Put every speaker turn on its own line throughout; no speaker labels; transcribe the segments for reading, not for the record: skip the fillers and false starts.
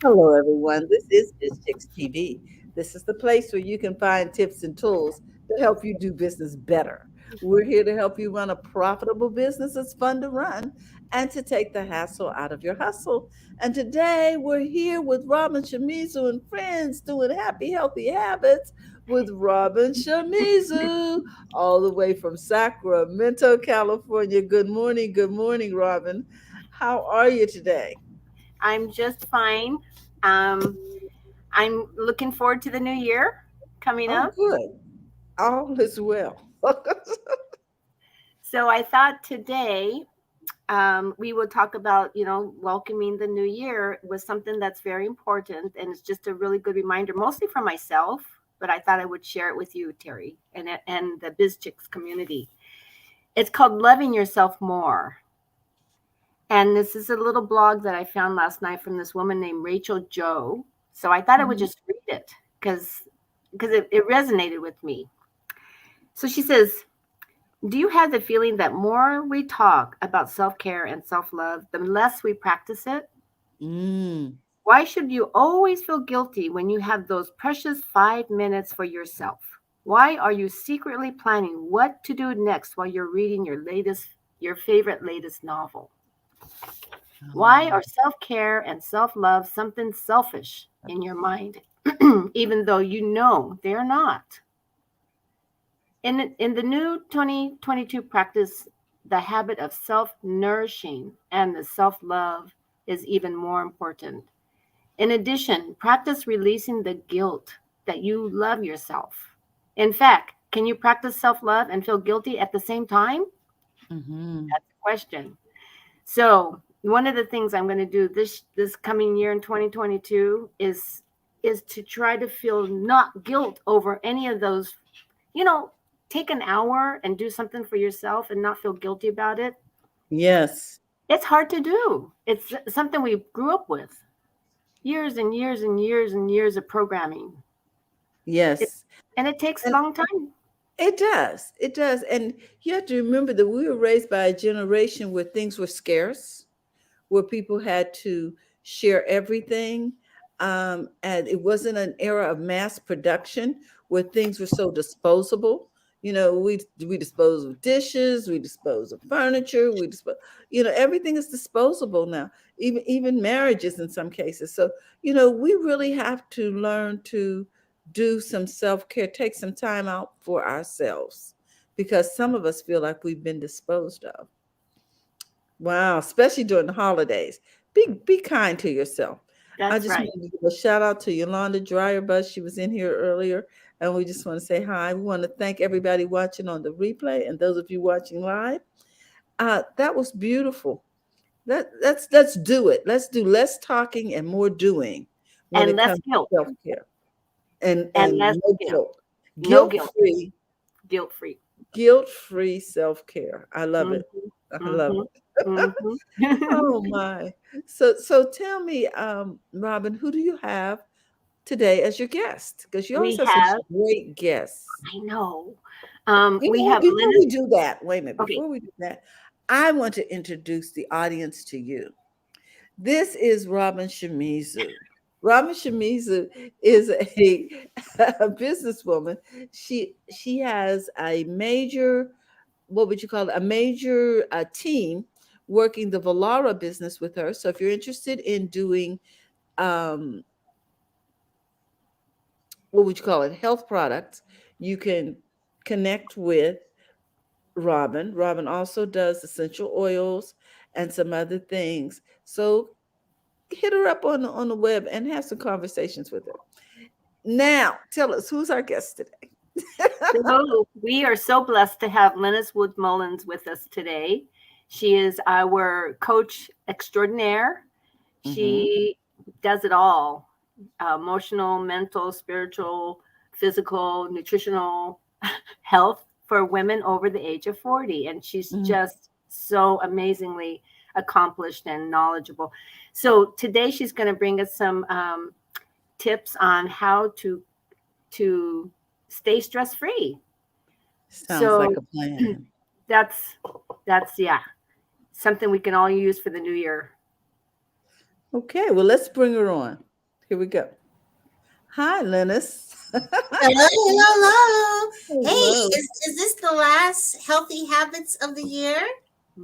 Hello, everyone. This is BizChicks TV. This is the place where you can find tips and tools to help you do business better. We're here to help you run a profitable business that's fun to run and to take the hassle out of your hustle. And today we're here with Robin Shimizu and friends doing happy, healthy habits with Robin Shimizu, all the way from Sacramento, California. Good morning, Robin. How are you today?
I'm just fine. Um, I'm looking forward to the new year coming
Oh,
up.
good. All is well.
So I thought today we would talk about, welcoming the new year was something that's very important. And it's just a really good reminder, mostly for myself, but I thought I would share it with you, Terry, and the Biz Chicks community. It's called Loving Yourself More. And this is a little blog that I found last night from this woman named Rachel Joe. So I thought I would
Mhm.
just read it because it resonated with me. So she says, do you have the feeling that more we talk about self care and self love, the less we practice it?
Mm.
Why should you always feel guilty when you have those precious 5 minutes for yourself? Why are you secretly planning what to do next while you're reading your favorite latest novel? Why
Oh,
are self care and self love something selfish in your mind, even though you know they're not? In the new 2022 practice, the habit of self nourishing and the self love is even more important. In addition, practice releasing the guilt that you love yourself. In fact, can you practice self love and feel guilty at the same time?
hmm.
That's the question. So one of the things I'm going to do this coming year in 2022 is to try to feel not guilt over any of those. You know, take an hour and do something for yourself and not feel guilty about it.
Yes.
It's hard to do. It's something we grew up with, years and years and years and years of programming. It,
Yes.
and it takes a
And
long time.
it does. It does. And you have to remember that we were raised by a generation where things were scarce, where people had to share everything. And it wasn't an era of mass production where things were so disposable. We dispose of dishes, we dispose of furniture, everything is disposable now, even marriages in some cases. So, we really have to learn to do some self-care, take some time out for ourselves because some of us feel like we've been disposed of. Wow, especially during the holidays. Be kind to yourself. I
That's
just
right.
wanted to give a shout out to Yolanda Dryerbus. She was in here earlier, and we just want to say hi. We want to thank everybody watching on the replay and those of you watching live. That was beautiful. Let's do it. Let's do less talking and more doing when
And
it
less
comes to
guilt.
self care and
And less
no
guilt.
guilt,
No
guilt
guilt.
free,
Guilt free.
guilt free self care. I love it.
Mm-hmm.
I love it.
Mm-hmm.
Oh my. So tell me, Robin, who do you have today as your guest? Because you always
We
have such
have,
great guests.
I know.
You
We
know,
have
before
Linus.
we do that, wait a minute,
Okay.
before we do that, I want to introduce the audience to you. This is Robin Shimizu. Robin Shimizu is a businesswoman. She has a major, what would you call it, a major team working the Valara business with her. So if you're interested in doing um, what would you call it, health products, you can connect with Robin. Robin also does essential oils and some other things. So hit her up on the web and have some conversations with her. Now, tell us who's our guest today.
So we are so blessed to have Linus Wood Mullins with us today. She is our coach extraordinaire.
Hmm.
She does it all: emotional, mental, spiritual, physical, nutritional health for women over the age of 40. And she's
Hmm.
just so amazingly accomplished and knowledgeable. So today she's going to bring us some tips on how to stay stress free.
Sounds like
So
a plan.
that's yeah, something we can all use for the new year.
Okay, well, let's bring her on. Here we go. Hi, Linus.
Hello, hello, hello. Hey,
Hello.
is this the last Healthy Habits of the year?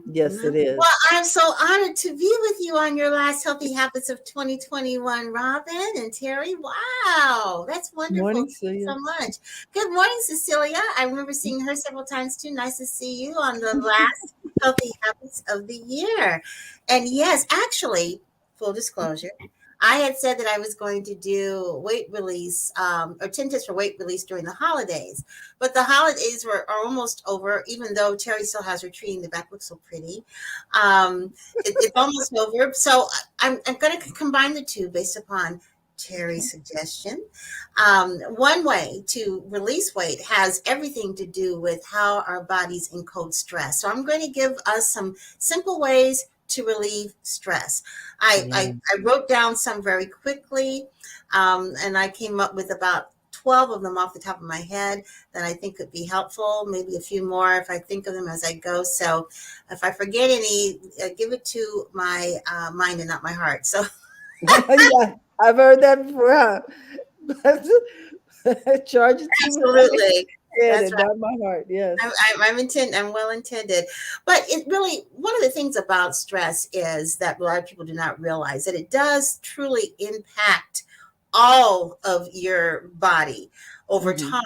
Yes, it
Mhm.
Well,
is.
I'm so honored to be with you on your last Healthy Habits of 2021, Robin and Terry. Wow, that's wonderful.
Morning,
Thank you
Celia.
so much. Good morning, Cecilia. I remember seeing her several times too. Nice to see you on the last Healthy Habits of the year. And yes, actually, full disclosure, I had said that I was going to do weight release or 10 tips for weight release during the holidays. But the holidays are almost over, even though Terry still has her tree in the back, looks so pretty. Um, it's almost over. So I'm going to combine the two based upon Terry's suggestion. One way to release weight has everything to do with how our bodies encode stress. So I'm going to give us some simple ways to relieve stress.
Yeah.
I wrote down some very quickly, and I came up with about 12 of them off the top of my head that I think could be helpful, maybe a few more if I think of them as I go. So if I forget any, give it to my mind and not my heart. So
Yeah, I've heard that before. Huh? Charge it to my
absolutely,
head
that's
and
right.
not my heart. Yes.
I'm well intended, but it really, one of the things about stress is that a lot of people do not realize that it does truly impact all of your body over
Hmm.
time.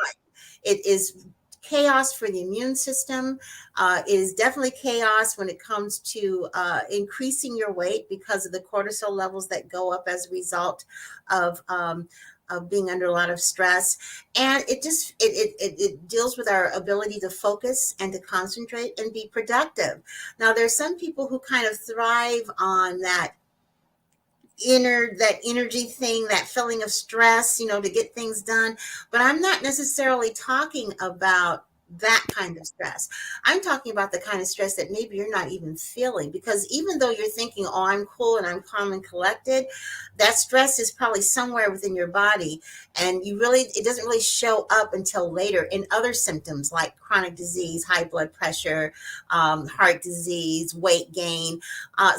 It is chaos for the immune system. It is definitely chaos when it comes to increasing your weight because of the cortisol levels that go up as a result of being under a lot of stress. And it deals with our ability to focus and to concentrate and be productive. Now, there's some people who kind of thrive on that energy thing, that feeling of stress, to get things done. But I'm not necessarily talking about that kind of stress. I'm talking about the kind of stress that maybe you're not even feeling, because even though you're thinking, oh, I'm cool and I'm calm and collected, that stress is probably somewhere within your body, and it doesn't really show up until later in other symptoms like chronic disease, high blood pressure, heart disease, weight gain.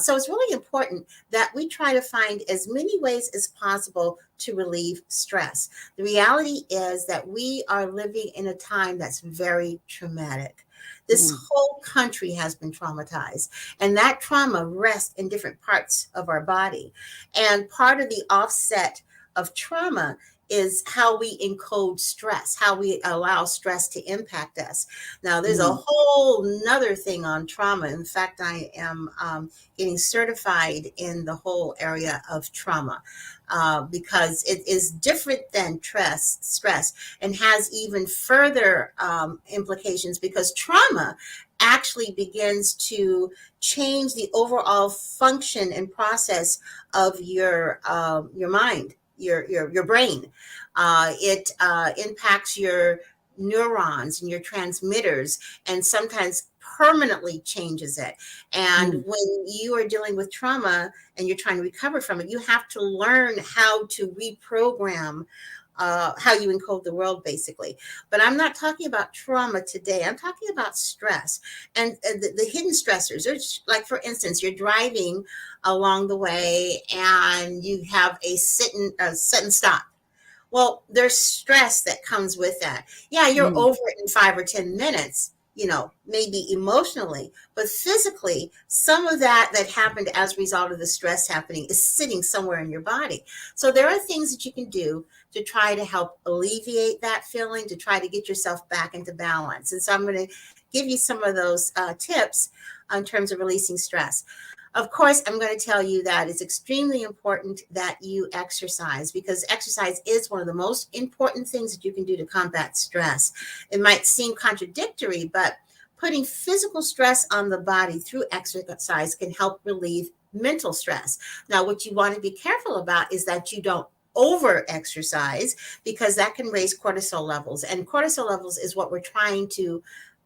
So it's really important that we try to find as many ways as possible to relieve stress. The reality is that we are living in a time that's very traumatic. This
Mm.
whole country has been traumatized, and that trauma rests in different parts of our body. And part of the offset of trauma is how we encode stress, how we allow stress to impact us. Now, there's a
Mm.
whole nother thing on trauma. In fact, I am getting certified in the whole area of trauma, because it is different than stress, and has even further implications, because trauma actually begins to change the overall function and process of your mind, your brain. It impacts your neurons and your transmitters, and sometimes permanently changes it. And
Mm.
when you are dealing with trauma and you're trying to recover from it, you have to learn how to reprogram how you encode the world, basically. But I'm not talking about trauma today. I'm talking about stress and the hidden stressors. There's, like, for instance, you're driving along the way and you have a sit and stop. Well, there's stress that comes with that. Yeah, you're
Mm.
over it in 5 or 10 minutes, maybe emotionally, but physically, some of that happened as a result of the stress happening is sitting somewhere in your body. So there are things that you can do to try to help alleviate that feeling, to try to get yourself back into balance. And so I'm going to give you some of those tips in terms of releasing stress. Of course, I'm going to tell you that it's extremely important that you exercise, because exercise is one of the most important things that you can do to combat stress. It might seem contradictory, but putting physical stress on the body through exercise can help relieve mental stress. Now, what you want to be careful about is that you don't over exercise, because that can raise cortisol levels. And cortisol levels is what we're trying to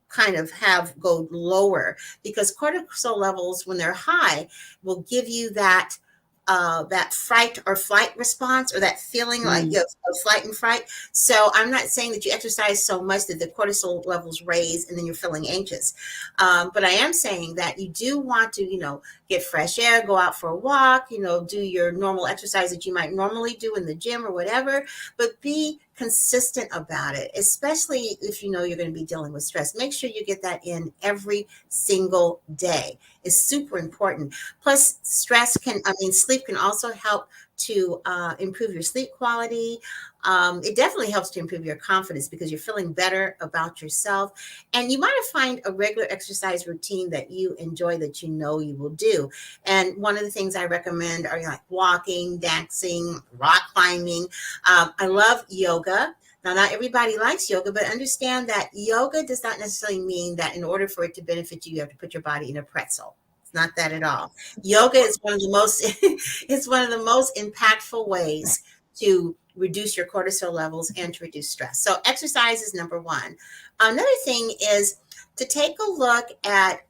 kind of have go lower, because cortisol levels, when they're high, will give you that fright or flight response, or that feeling like
Mm.
of flight and fright. So I'm not saying that you exercise so much that the cortisol levels raise and then you're feeling anxious. But I am saying that you do want to, get fresh air, go out for a walk, do your normal exercise that you might normally do in the gym or whatever, but be consistent about it, especially if you know you're going to be dealing with stress. Make sure you get that in every single day. It's super important. Plus, sleep can also help to improve your sleep quality. It definitely helps to improve your confidence because you're feeling better about yourself. And you might find a regular exercise routine that you enjoy that you know you will do. And one of the things I recommend are like walking, dancing, rock climbing. I love yoga. Now, not everybody likes yoga, but understand that yoga does not necessarily mean that in order for it to benefit you, you have to put your body in a pretzel. It's not that at all. Yoga is one of the most it's one of the most impactful ways to reduce your cortisol levels and to reduce stress. So exercise is number one. Another thing is to take a look at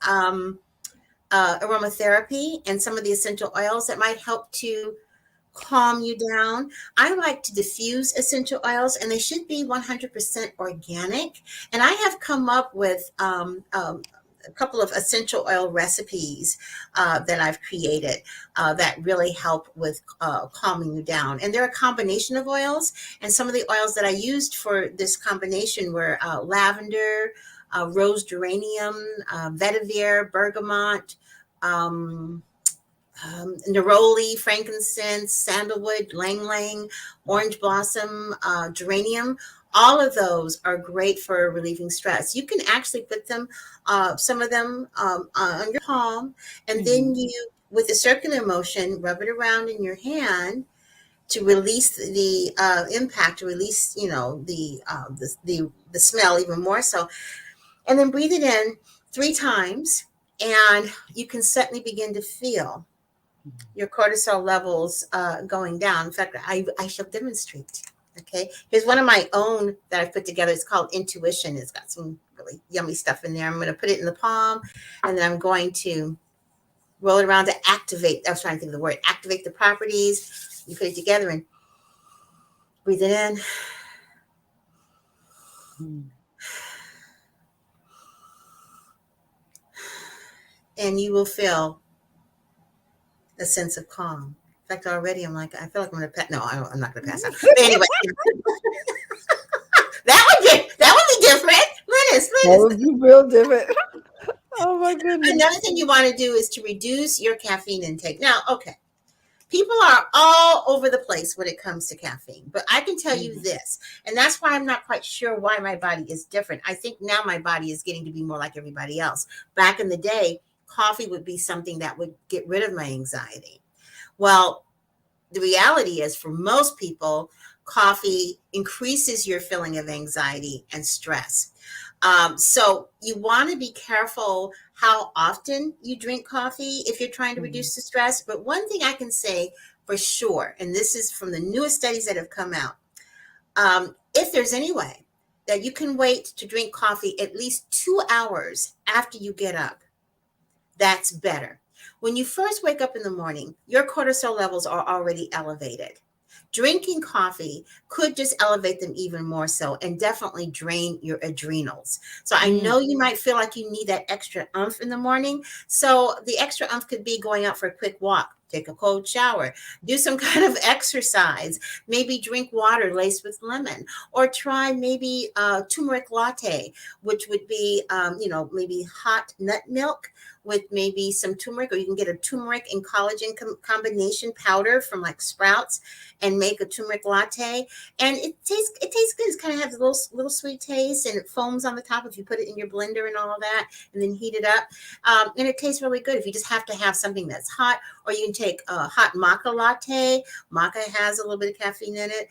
aromatherapy and some of the essential oils that might help to calm you down. I like to diffuse essential oils, and they should be 100% organic. And I have come up with a couple of essential oil recipes that I've created that really help with calming you down. And they're a combination of oils. And some of the oils that I used for this combination were lavender, rose geranium, vetiver, bergamot, um, neroli, frankincense, sandalwood, lang lang, orange blossom, geranium. All of those are great for relieving stress. You can actually put them, some of them, on your palm, and then you, with a circular motion, rub it around in your hand to release the impact, to release, the smell even more so, and then breathe it in 3 times, and you can suddenly begin to feel your cortisol levels going down. In fact, I shall demonstrate. Okay, here's one of my own that I've put together. It's called Intuition. It's got some really yummy stuff in there. I'm going to put it in the palm, and then I'm going to roll it around to activate. I was trying to think of the word. Activate the properties. You put it together and breathe it in. And you will feel a sense of calm. In fact, already I'm like, I feel like I'm going to pass. No, I'm not going to pass out. But anyway, that would be different. Linus.
That would be real different. Oh my goodness.
Another thing you want to do is to reduce your caffeine intake. Now, okay, people are all over the place when it comes to caffeine, but I can tell you this, and that's why I'm not quite sure why my body is different. I think now my body is getting to be more like everybody else. Back in the day, coffee would be something that would get rid of my anxiety. Well, the reality is for most people, coffee increases your feeling of anxiety and stress. So you want to be careful how often you drink coffee if you're trying to reduce the stress. But one thing I can say for sure, and this is from the newest studies that have come out, if there's any way that you can wait to drink coffee at least 2 hours after you get up, that's better. When you first wake up in the morning, your cortisol levels are already elevated. Drinking coffee could just elevate them even more so and definitely drain your adrenals. So I know you might feel like you need that extra oomph in the morning. So the extra oomph could be going out for a quick walk, take a cold shower, do some kind of exercise, maybe drink water laced with lemon, or try maybe a turmeric latte, which would be, maybe hot nut milk with maybe some turmeric, or you can get a turmeric and collagen combination powder from like Sprouts and make a turmeric latte. And it tastes good. It kind of has a little sweet taste, and it foams on the top if you put it in your blender and all of that, and then heat it up. And it tastes really good if you just have to have something that's hot, or you can take a hot maca latte. Maca has a little bit of caffeine in it.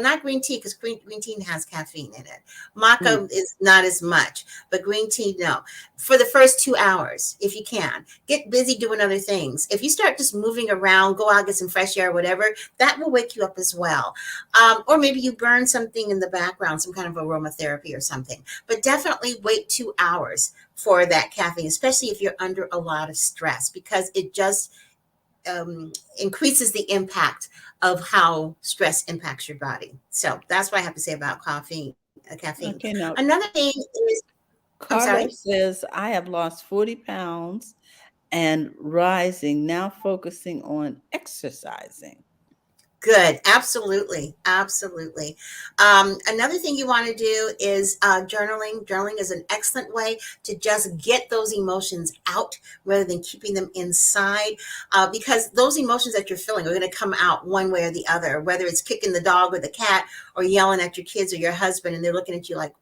Not green tea, because green tea has caffeine in it. Maca is not as much, but green tea, no. For the first 2 hours, if you can, get busy doing other things. If you start just moving around, go out, get some fresh air, whatever, that will wake you up as well. Or maybe you burn something in the background, some kind of aromatherapy or something. But definitely wait 2 hours for that caffeine, especially if you're under a lot of stress, because it just increases the impact of how stress impacts your body. So that's what I have to say about caffeine.
Okay, now
Another thing is, I'm
Carla
sorry.
says, I have lost 40 pounds and rising, now focusing on exercising.
Good. Absolutely. Absolutely. Another thing you want to do is journaling. Journaling is an excellent way to just get those emotions out rather than keeping them inside, because those emotions that you're feeling are going to come out one way or the other, whether it's kicking the dog or the cat or yelling at your kids or your husband, and they're looking at you like,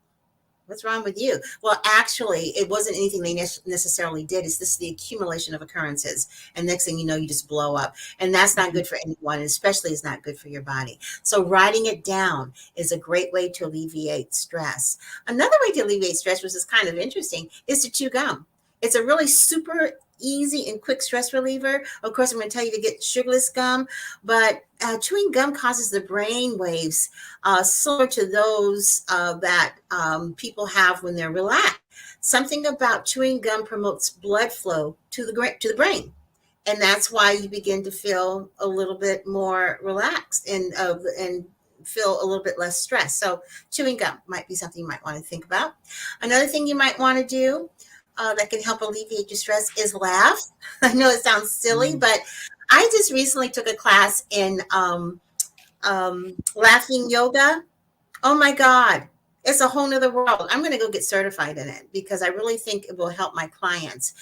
what's wrong with you? Well, actually, it wasn't anything they necessarily did. It's this the accumulation of occurrences. And next thing you know, you just blow up. And that's not
Mhm.
good for anyone, and especially is not good for your body. So writing it down is a great way to alleviate stress. Another way to alleviate stress, which is kind of interesting, is to chew gum. It's a really super easy and quick stress reliever. Of course, I'm going to tell you to get sugarless gum, but chewing gum causes the brain waves similar to those that people have when they're relaxed. Something about chewing gum promotes blood flow to the brain, and that's why you begin to feel a little bit more relaxed and feel a little bit less stressed. So chewing gum might be something you might want to think about. Another thing you might want to do that can help alleviate your stress is laugh. I know it sounds silly,
Mhm.
but I just recently took a class in laughing yoga. Oh my God. It's a whole nother world. I'm going to go get certified in it because I really think it will help my clients.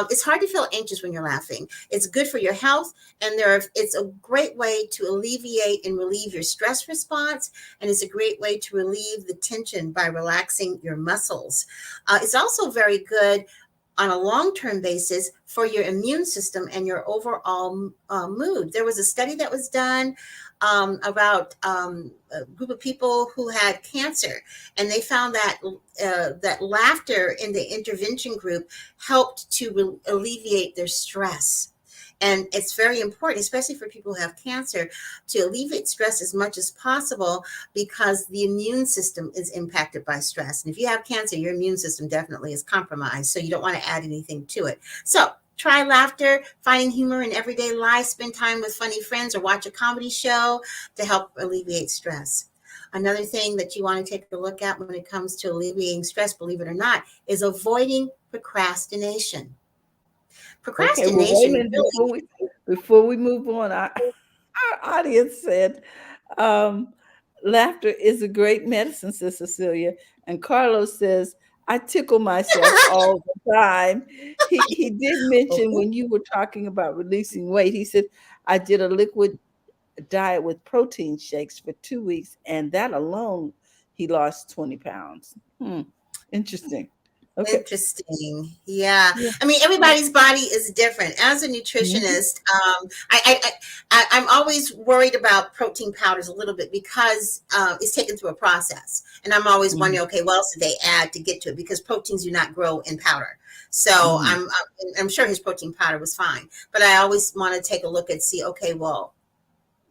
It's hard to feel anxious when you're laughing. It's good for your health, and it's a great way to alleviate and relieve your stress response. And it's a great way to relieve the tension by relaxing your muscles. It's also very good on a long-term basis for your immune system and your overall mood. There was a study that was done about a group of people who had cancer, and they found that that laughter in the intervention group helped to alleviate their stress. And it's very important, especially for people who have cancer, to alleviate stress as much as possible because the immune system is impacted by stress. And if you have cancer, your immune system definitely is compromised. So you don't want to add anything to it. So try laughter, finding humor in everyday life, spend time with funny friends, or watch a comedy show to help alleviate stress. Another thing that you want to take a look at when it comes to alleviating stress, believe it or not, is avoiding procrastination.
Okay, well, wait a
Procrastination
minute
really,
before we move on. Our audience said, um, laughter is a great medicine, says Cecilia. And Carlos says, I tickle myself all the time. He did mention
oh,
when you were talking about releasing weight, he said, I did a liquid diet with protein shakes for 2 weeks, and that alone, he lost 20 pounds. Hmm. Interesting. Okay.
interesting. Yeah.
Yeah.
I mean, everybody's body is different. As a
Mhm.
nutritionist, I'm always worried about protein powders a little bit because it's taken through a process. And I'm always
Mhm.
wondering, okay, what else did they add to get to it? Because proteins do not grow in powder. So
Mhm.
I'm sure his protein powder was fine. But I always want to take a look and see, okay, well,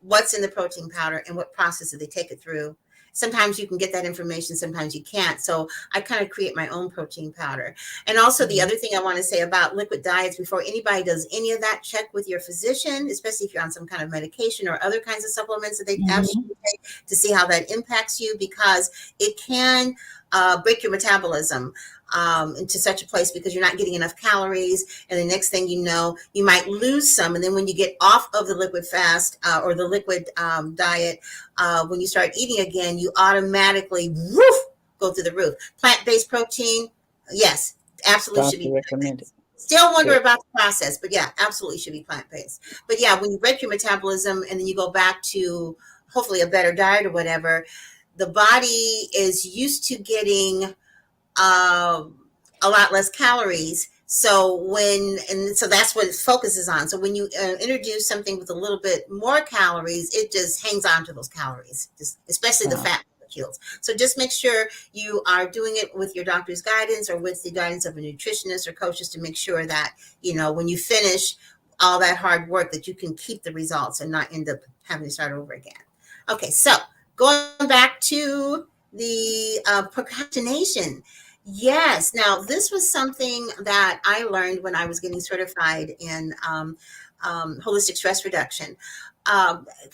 what's in the protein powder and what process did they take it through. Sometimes you can get that information, sometimes you can't. So I kind of create my own protein powder. And also, the
Mhm.
other thing I want to say about liquid diets, before anybody does any of that, check with your physician, especially if you're on some kind of medication or other kinds of supplements that they ask
Mhm.
you to take, to see how that impacts you, because it can break your metabolism into such a place because you're not getting enough calories. And the next thing you know, you might lose some. And then when you get off of the liquid fast or the liquid diet, when you start eating again, you automatically go through the roof. Plant-based protein, yes, absolutely should
Doctor
be
recommended.
plant-based. Still wonder
Good.
about the process, but yeah, absolutely should be plant-based. But yeah, when you break your metabolism and then you go back to hopefully a better diet or whatever, the body is used to getting um, a lot less calories. So that's what it focuses on. So when you introduce something with a little bit more calories, it just hangs on to those calories, just, especially the
Wow.
fat molecules. So just make sure you are doing it with your doctor's guidance or with the guidance of a nutritionist or coaches to make sure that, when you finish all that hard work, that you can keep the results and not end up having to start over again. Okay, so going back to the procrastination. Yes. Now, this was something that I learned when I was getting certified in holistic stress reduction.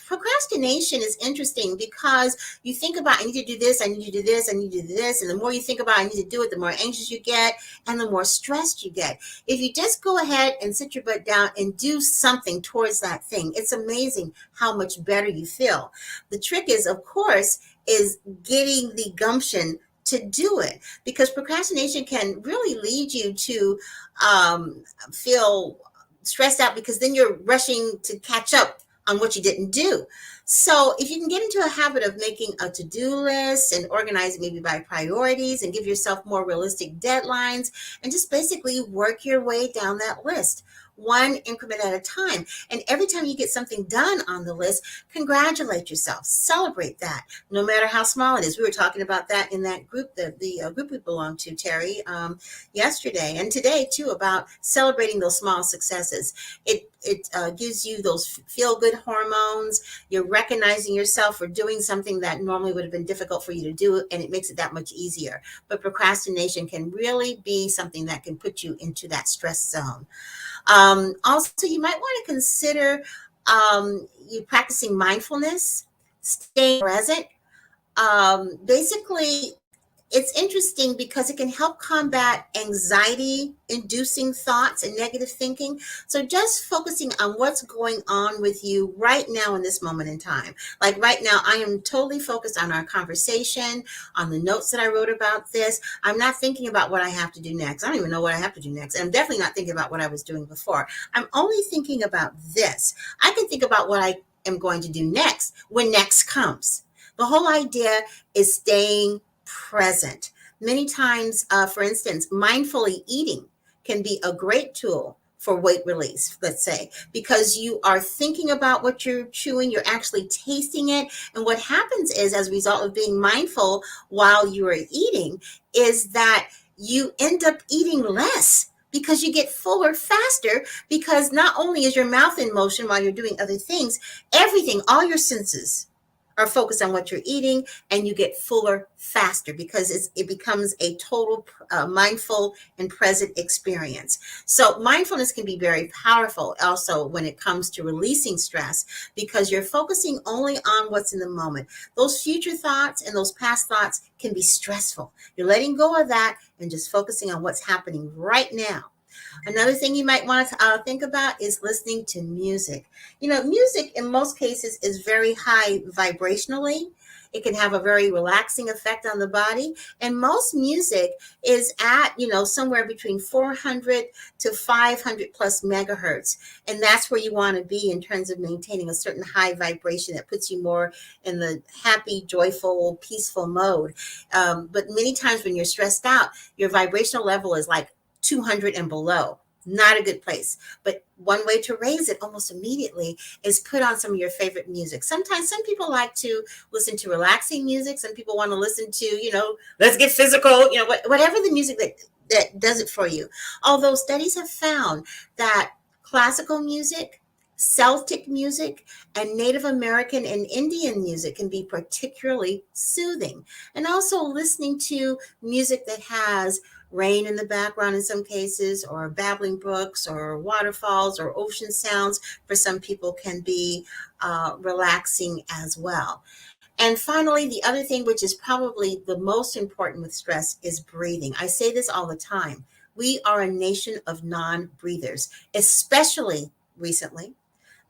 Procrastination is interesting because you think about, I need to do this, I need to do this, I need to do this. And the more you think about, I need to do it, the more anxious you get and the more stressed you get. If you just go ahead and sit your butt down and do something towards that thing, it's amazing how much better you feel. The trick is, of course, is getting the gumption to do it, because procrastination can really lead you to feel stressed out, because then you're rushing to catch up on what you didn't do. So if you can get into a habit of making a to-do list and organize maybe by priorities and give yourself more realistic deadlines and just basically work your way down that list, one increment at a time. And every time you get something done on the list, congratulate yourself, celebrate that, no matter how small it is. We were talking about that in that group, the group we belong to, Terry, yesterday and today too, about celebrating those small successes. It gives you those feel good hormones. You're recognizing yourself for doing something that normally would have been difficult for you to do, and it makes it that much easier. But procrastination can really be something that can put you into that stress zone. Also, you might want to consider you practicing mindfulness, staying present. Basically, it's interesting because it can help combat anxiety inducing thoughts and negative thinking. So just focusing on what's going on with you right now in this moment in time. Like right now, I am totally focused on our conversation, on the notes that I wrote about this. I'm not thinking about what I have to do next. I don't even know what I have to do next. I'm definitely not thinking about what I was doing before. I'm only thinking about this. I can think about what I am going to do next when next comes. The whole idea is staying present. Many times, for instance, mindfully eating can be a great tool for weight release, let's say, because you are thinking about what you're chewing, you're actually tasting it. And what happens is, as a result of being mindful while you are eating, is that you end up eating less because you get fuller faster, because not only is your mouth in motion while you're doing other things, everything, all your senses are focused on what you're eating, and you get fuller faster because it becomes a total mindful and present experience. So mindfulness can be very powerful also when it comes to releasing stress, because you're focusing only on what's in the moment. Those future thoughts and those past thoughts can be stressful. You're letting go of that and just focusing on what's happening right now. Another thing you might want to think about is listening to music. You know, music in most cases is very high vibrationally. It can have a very relaxing effect on the body. And most music is at, somewhere between 400 to 500 plus megahertz. And that's where you want to be in terms of maintaining a certain high vibration that puts you more in the happy, joyful, peaceful mode. But many times when you're stressed out, your vibrational level is like 200 and below. Not a good place. But one way to raise it almost immediately is put on some of your favorite music. Sometimes some people like to listen to relaxing music. Some people want to listen to, let's get physical, whatever the music that does it for you. Although studies have found that classical music, Celtic music, and Native American and Indian music can be particularly soothing. And also listening to music that has rain in the background in some cases, or babbling brooks, or waterfalls, or ocean sounds for some people can be relaxing as well. And finally, the other thing, which is probably the most important with stress, is breathing. I say this all the time. We are a nation of non-breathers, especially recently,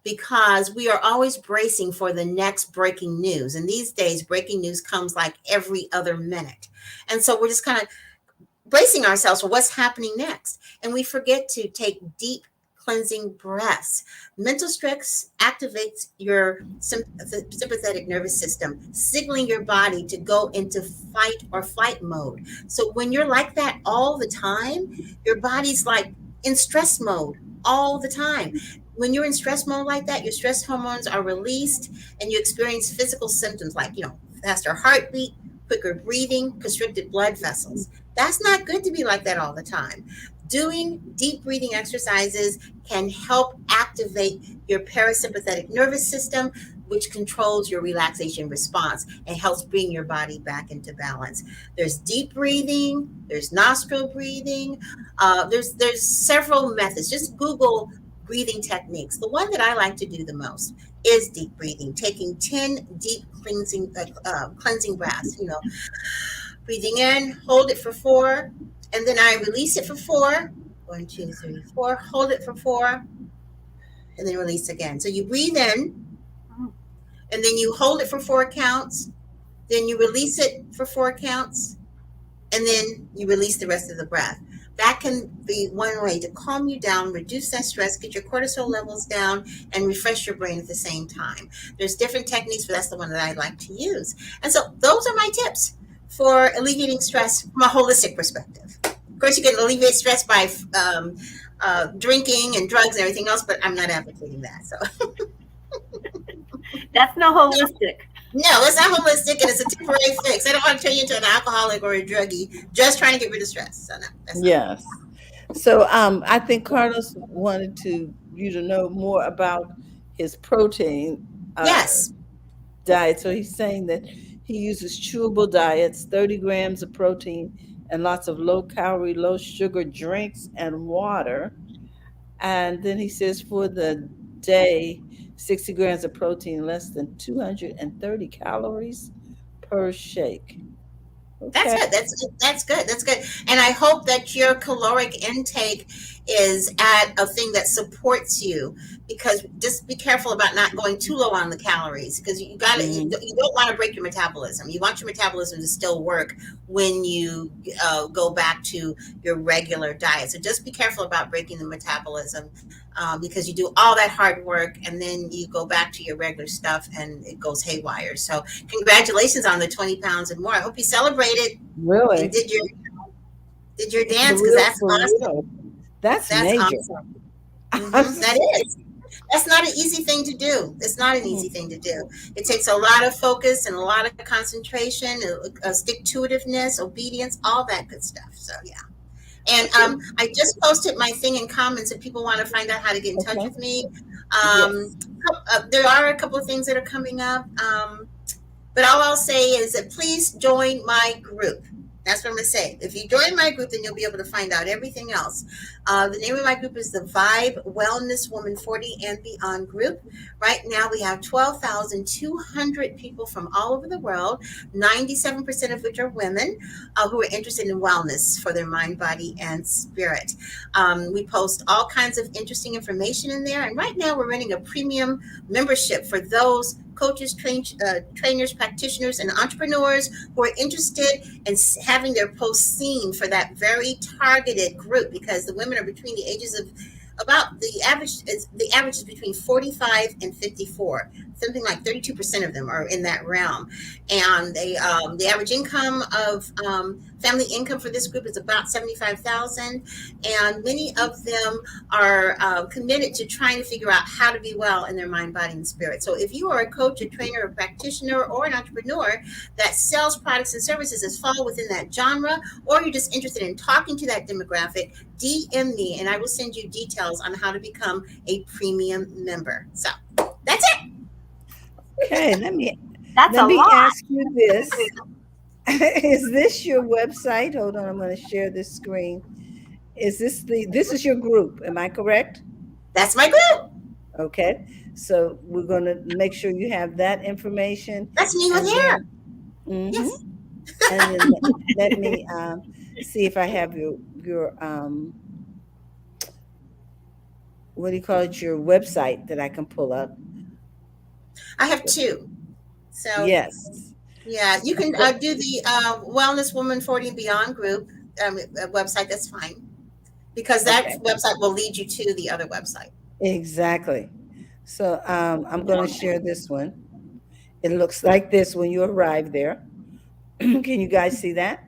because we are always bracing for the next breaking news. And these days, breaking news comes like every other minute. And so we're just kind of bracing ourselves for what's happening next. And we forget to take deep cleansing breaths. Mental stress activates your sympathetic nervous system, signaling your body to go into fight or flight mode. So when you're like that all the time, your body's like in stress mode all the time. When you're in stress mode like that, your stress hormones are released and you experience physical symptoms like, faster heartbeat, quicker breathing, constricted blood vessels. That's not good to be like that all the time. Doing deep breathing exercises can help activate your parasympathetic nervous system, which controls your relaxation response and helps bring your body back into balance. There's deep breathing, there's nostril breathing, there's several methods. Just Google breathing techniques. The one that I like to do the most is deep breathing, taking 10 deep cleansing breaths. Breathing in, hold it for 4, and then I release it for 4. 1, 2, 3, 4. Hold it for 4, and then release again. So you breathe in, and then you hold it for 4 counts. Then you release it for 4 counts, and then you release the rest of the breath. That can be one way to calm you down, reduce that stress, get your cortisol levels down, and refresh your brain at the same time. There's different techniques, but that's the one that I like to use. And so those are my tips for alleviating stress from a holistic perspective. Of course, you can alleviate stress by drinking and drugs and everything else, but I'm not advocating that. So
That's not holistic.
no, it's not holistic, and it's a temporary fix. I don't want to turn you into an alcoholic or a druggie just trying to get rid of stress. So no, that's not.
Yes. So I think Carlos wanted to you to know more about his protein uh,
Yes,
diet. So he's saying that he uses chewable diets, 30 grams of protein, and lots of low calorie, low sugar drinks and water. And then he says for the day, 60 grams of protein, less than 230 calories per shake.
that's
Okay.
good. That's good. That's good. And I hope that your caloric intake is at a thing that supports you, because just be careful about not going too low on the calories, because
Mhm.
you don't want to break your metabolism. You want your metabolism to still work when you go back to your regular diet. So just be careful about breaking the metabolism, because you do all that hard work and then you go back to your regular stuff and it goes haywire. So congratulations on the 20 pounds and more. I hope you celebrated and
Really?
did your
For
dance, because
real,
that's
for
awesome.
real. That's
That's
major.
awesome. That is. That's not an easy thing to do. It's not an easy thing to do. It takes a lot of focus and a lot of concentration, stick to itiveness, obedience, all that good stuff. So yeah. And I just posted my thing in comments if people want to find out how to get in touch
Okay.
with me.
Yes.
There are a couple of things that are coming up. But all I'll say is that please join my group. That's what I'm going to say. If you join my group, then you'll be able to find out everything else. The name of my group is the Vibe Wellness Woman 40 and Beyond group. Right now, we have 12,200 people from all over the world, 97% of which are women, who are interested in wellness for their mind, body, and spirit. We post all kinds of interesting information in there. And right now, we're running a premium membership for those coaches, trainers, practitioners, and entrepreneurs who are interested in having their posts seen for that very targeted group, because the women are between the ages of about the average is between 45 and 54. Something like 32% of them are in that realm, and the average income of family income for this group is about 75,000, and many of them are committed to trying to figure out how to be well in their mind, body, and spirit. So if you are a coach, a trainer, a practitioner, or an entrepreneur that sells products and services that fall within that genre, or you're just interested in talking to that demographic, DM me and I will send you details on how to become a premium member. So that's it.
Okay.
That's
Let
a
me
lot.
ask you this. Is this your website? Hold on, I'm going to share this screen. This is your group, am I correct?
That's my group.
Okay. So we're going to make sure you have that information,
That's me with
and
hair.
then mhm,
Yes.
and then let me see if I have your what do you call it, your website that I can pull up.
I have two. So
Yes.
yeah, you can
Okay.
do the Wellness Woman 40 and Beyond group website. That's fine, because that
Okay.
website will lead you to the other website.
Exactly. So I'm going to share this one. It looks like this when you arrive there. Can you guys see that?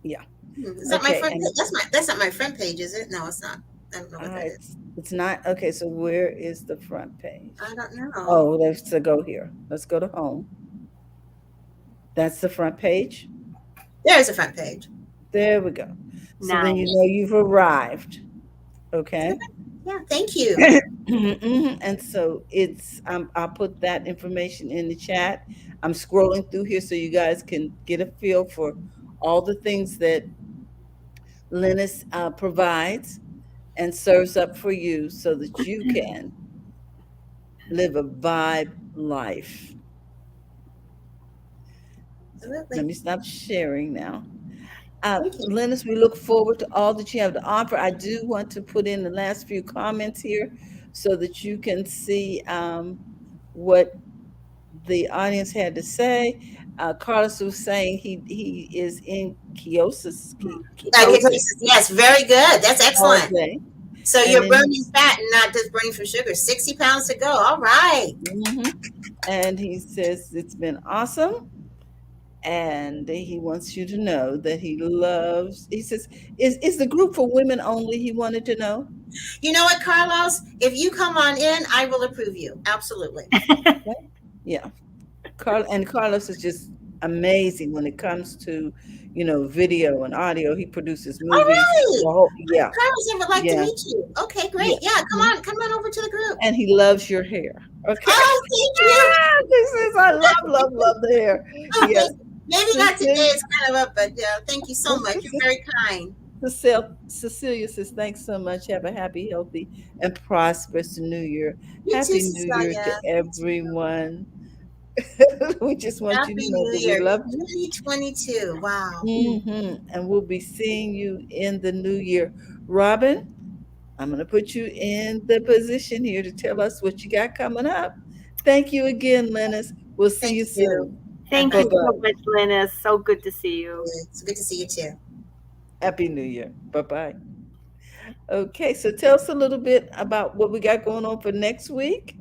Yeah.
Is that my
Okay.
front
And
page? That's not my front page, is it? No, it's not. I don't know what that is.
it's not okay. So where is the front page?
I don't know.
Oh, let's to go here. Let's go to home. That's the front page.
There's a front page.
There we go. So then you
Nice.
know you've arrived. Okay.
Yeah, thank you.
Mhm. And so I'll put that information in the chat. I'm scrolling through here so you guys can get a feel for all the things that Linus provides and serves up for you so that you can live a vibe life. Let
Absolutely.
me stop sharing now.
Thank you.
Linus, we look forward to all that you have to offer. I do want to put in the last few comments here so that you can see what the audience had to say. Carlos was saying he is in ketosis
Yes, very good. That's
all
excellent.
day,
So
and
you're
then
burning fat and not just burning from sugar. 60 pounds to go. All right.
mhm, and he says it's been awesome, and he wants you to know that he loves. He says, "Is the group for women only?" He wanted to know.
You know what, Carlos? If you come on in, I will approve you. Absolutely.
Okay. Yeah, Carlos is just amazing when it comes to, video and audio. He produces
All
movies.
right.
Yeah,
Carlos, I would like to
yeah,
meet you. Okay,
yeah.
great. Yeah,
Mhm.
come on over to the group.
And he loves your hair. Okay.
Oh, thank you.
This is I love, love, love the hair.
Oh,
Yes.
thank you. Maybe not today.
Cecilia,
It's kind of up, but thank you so much. You're very kind.
Cecilia says, thanks so much. Have a happy, healthy, and prosperous new year.
You too,
Happy New Year to
Cecilia. You too.
everyone. We just want you to
Happy
know
New
that we
Year
love you.
2022. Wow.
And we'll be seeing you in the new year. Robin, I'm going to put you in the position here to tell us what you got coming up. Thank you again, Lennis. We'll see
Thank
you
you.
soon.
Bye
Thank
Bye
you
bye.
so
bye.
much, Linus. So good to see you.
It's good to see you too.
Happy New Year. Bye bye. Okay, so tell us a little bit about what we got going on for next week.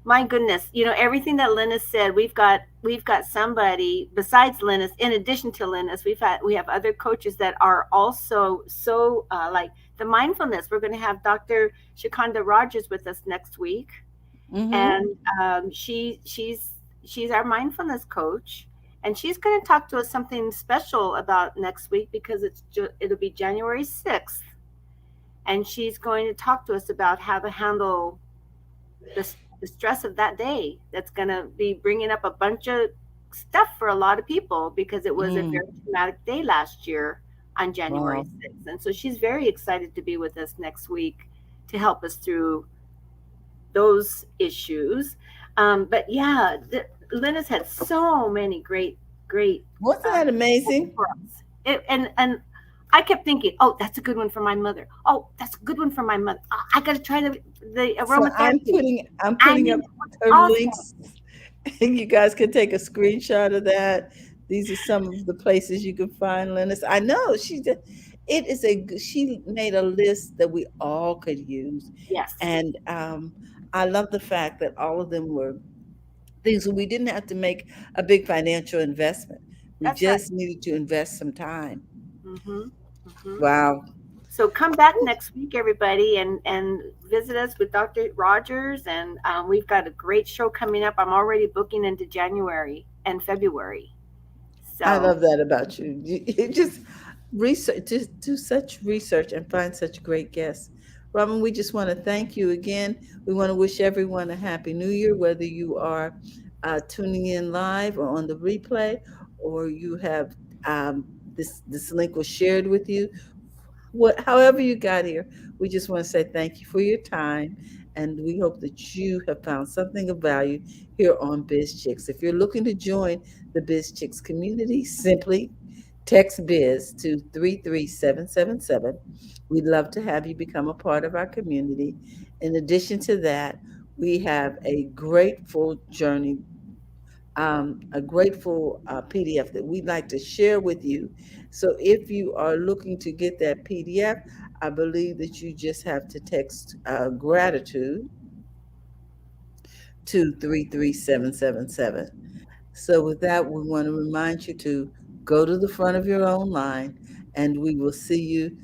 My goodness, everything that Linus said. We've got somebody besides Linus. In addition to Linus, we have other coaches that are also so like the mindfulness. We're going to have Dr. Shikanda Rogers with us next week,
Mm-hmm.
and she's our mindfulness coach, and she's going to talk to us something special about next week because it'll be January 6th, and she's going to talk to us about how to handle the stress of that day. That's going to be bringing up a bunch of stuff for a lot of people because it was a
Mm.
very traumatic day last year on January
Wow.
6th. And so she's very excited to be with us next week to help us through those issues. But yeah, Linus had so many great
Wasn't
uh,
that amazing?
for us. And I kept thinking, oh, that's a good one for my mother. Oh, that's a good one for my mother. I got to try the
So
aromatherapy.
I'm
I
putting up
mean, it was
her
awesome.
links. You guys can take a screenshot of that. These are some of the places you can find Linus. I know she made a list that we all could use,
Yes,
and I love the fact that all of them were things where we didn't have to make a big financial investment. We
that's right.
just needed to invest some time.
hmm hmm
Wow.
So come back next week, everybody, and visit us with Dr. Rogers. And we've got a great show coming up. I'm already booking into January and February.
I
So
love that about you. You just research, just do such research and find such great guests. Robin, we just want to thank you again. We want to wish everyone a happy new year, whether you are tuning in live or on the replay, or you have um, this link was shared with you. However you got here, we just want to say thank you for your time, and we hope that you have found something of value here on Biz Chicks. If you're looking to join the Biz Chicks community, simply text Biz to 33777. We'd love to have you become a part of our community. In addition to that, we have a grateful PDF that we'd like to share with you. So if you are looking to get that PDF, I believe that you just have to text gratitude to 33777. So with that, we want to remind you to go to the front of your own line, and we will see you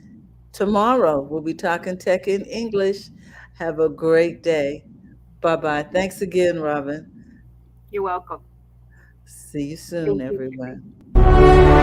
tomorrow. We'll be talking tech in English. Have a great day. Bye bye. Thanks again, Robin.
you're welcome.
See you soon,
Thank you.
everyone.